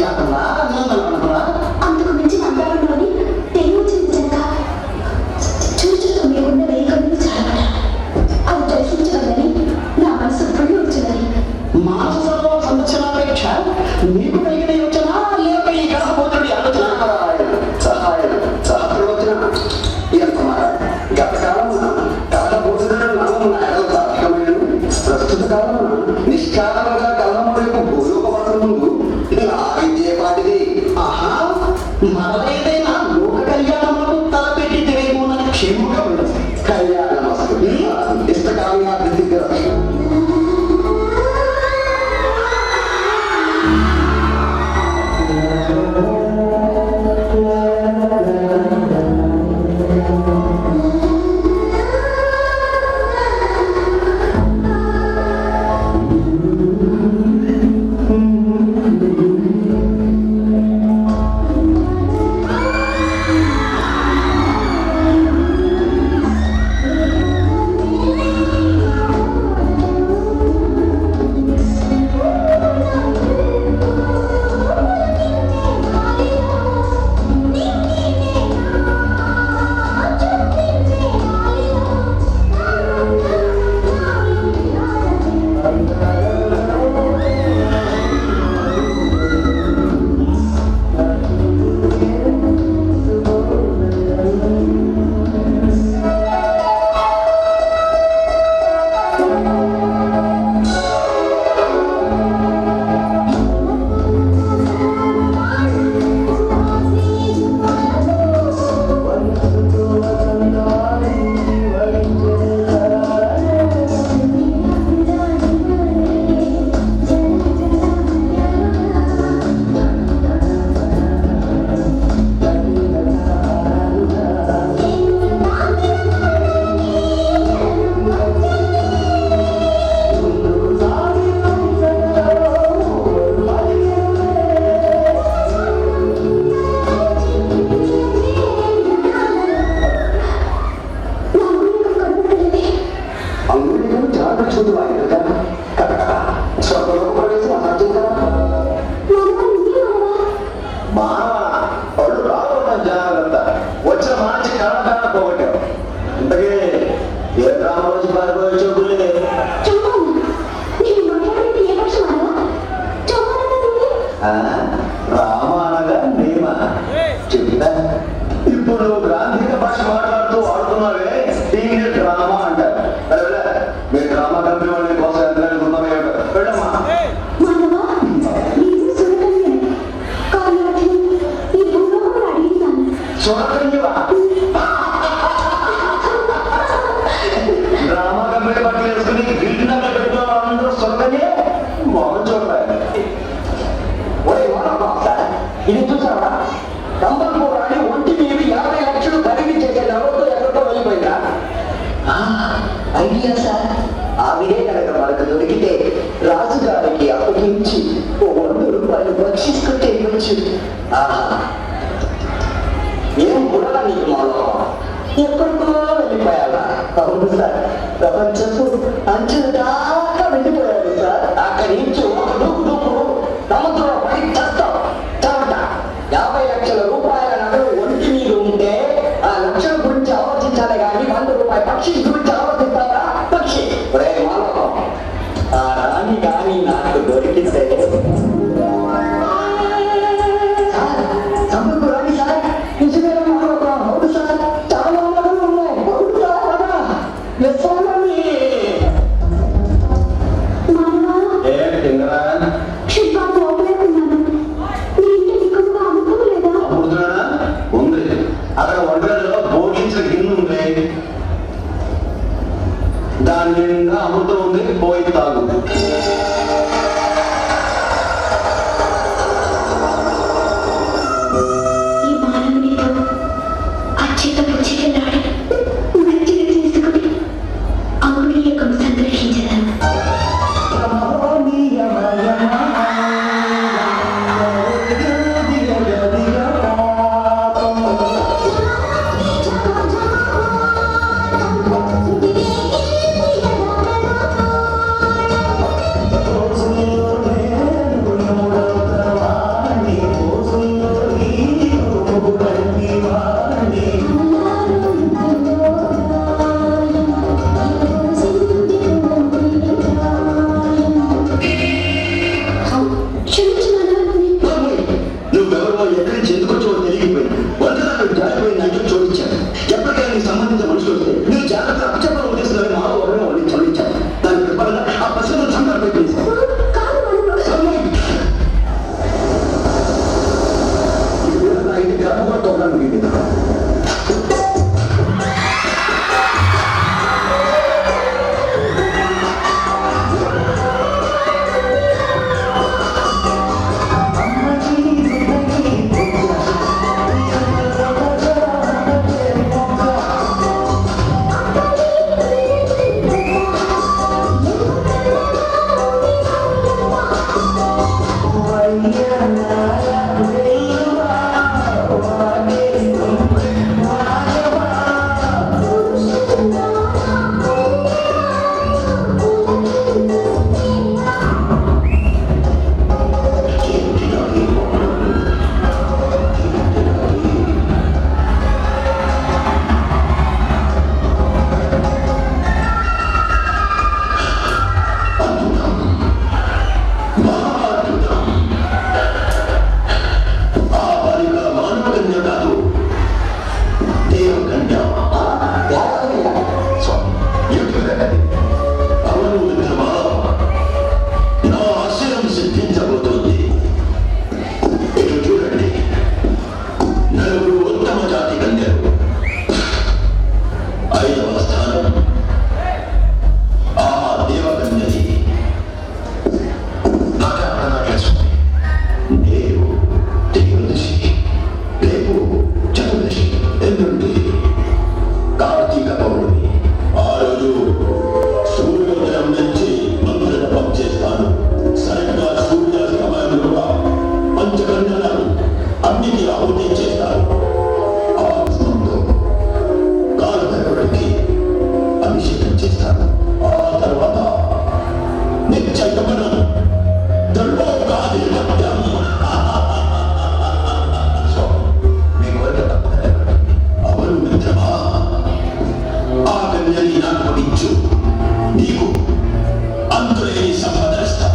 చేస్తున్నా నన్ను అనుకున్నా అంతకు మించి అందాలని తెలివి వచ్చింది జనక. చూచుతో మీకున్న వేగంలో చాలమాట అది దర్శించగలని నా మనసు పొడి వచ్చినది. మానసంలో సందర్శనాపేక్ష నీకు కలిగిన యోచన లేక ఈ గర్భపోతుడి ఆలోచన సహాయం సహప్రలోచన గతకాలమున కాలబోధన నామమున సాధికమైన ప్రస్తుత కాలమున నిష్కారణంగా కళ్ళములకు భూలోకవతం ముందు నా విద్య పాటిది. ఆహా మరదేదైనా లోక కళ్యాణములకు తలపెట్టి తెలియమోనని క్షేమంగా ఉన్నది. కళ్యాణమస్తు ఇష్టకాలంగా దిగ్గర రామానగా నేమ చెప్తా. ఇప్పుడు గ్రాంధిక భాష మాట్లాడుతూ వాడుతున్నావే దీన్ని డ్రామా అంటారు. మీరు డ్రామా కంపెనీ వాళ్ళ కోసం ఎంత ఉన్నామే వెళ్ళమ్మా. చూడకయ్యవా డ్రామా కంపెనీ బట్టలు వేసుకుని గిల్లిన పెట్టుకున్న వాళ్ళందరూ సొంతనే మొహం చూడాలి. ఇది చూసావా నంబర్పూర్ అని ఒంటి మీద 50 లక్షలు ఖరీదు చేసే నవ్వుతో ఎక్కడితో వెళ్ళిపోయిందా? Idea sir. ఆవిడే కనుక మనకు దొరికితే రాజుగారికి అప్పగించి 100 రూపాయలు బక్షిస్తుంటే ఇవ్వచ్చు. ఏం కూడా నీకు మాలో ఎక్కడికో వెళ్ళిపోయాలా? అవును సార్, ప్రపంచపు అంచుల దాకా వెళ్ళిపోయాడు సార్. అక్కడి నుంచి ఒక దూకు సముద్రంలో పడి చేస్తాం. 50 లక్షల రూపాయల నగలు ఒంటి మీద ఉంటే ఆ లక్షల గురించి ఆలోచించాలి కానీ 100 రూపాయల పక్షి గురించి ఆలోచిస్తారా? పక్షి మాలకం ఆ రాణి కానీ నాకు దొరికితే రాణి సార్ నిజమే మాలకం. అవును సార్, చాలా నగలు ఉన్నాయి. అవును సార్ కదా అక్కడ వంటలో భోగించిన గిన్నె ఉంది, దాని నిండా అమృతం ఉంది, పోయి తాగు. పంచకన్యలను అగ్నికి ఆహుతి చేస్తారు. ఆ భస్మంతో కాలభైరవుడికి అభిషేకం చేస్తారు. ఆ తర్వాత నిత్య గమనం త్రిలోకాధిపత్యం. సో మీ కోరిక తప్పదు. అవును మిత్రమా, ఆ కన్యని నాకు పంపించు. నీకు అంతులేని సంపదనిస్తా.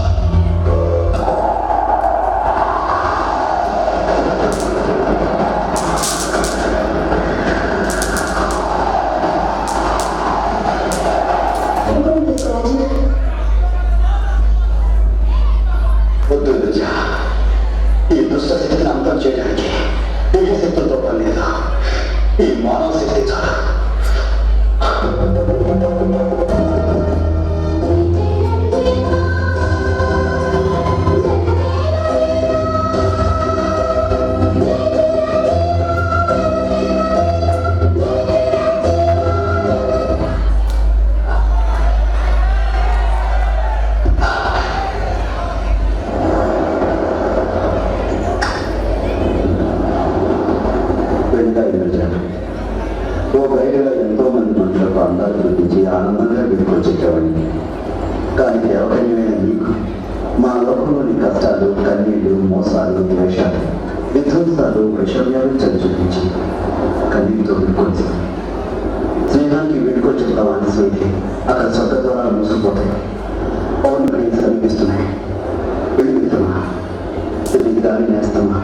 వద్దు దుర్జా, ఈ దుష్ట శక్తిని అంతం చేయడానికి దివ్య శక్తులతో పని లేదా, ఈ మానవ శక్తి చాలా. ఓ బయటలో ఎంతో మంది మనుషులకు అందాలు చూపించి ఆనందంగా విడికొచ్చేవాడిని. కానీ దేవకన్యమైన నీకు మా లోకంలోని కష్టాలు, కన్నీళ్లు, మోసాలు, ద్వేషాలు, విధ్వంసాలు, వైషమ్యాలు చవి చూపించి కన్నీటితో విడికొచ్చి స్నేహానికి విడికొచ్చుతామని స్నేహి అక్కడ స్వర్గ ద్వారాలు మూసుకుపోతాయి. పౌర్ణ ప్రేమ సమీపిస్తున్నాయి. విడిపిద్దామా, తిరిగి దారి నేస్తామా?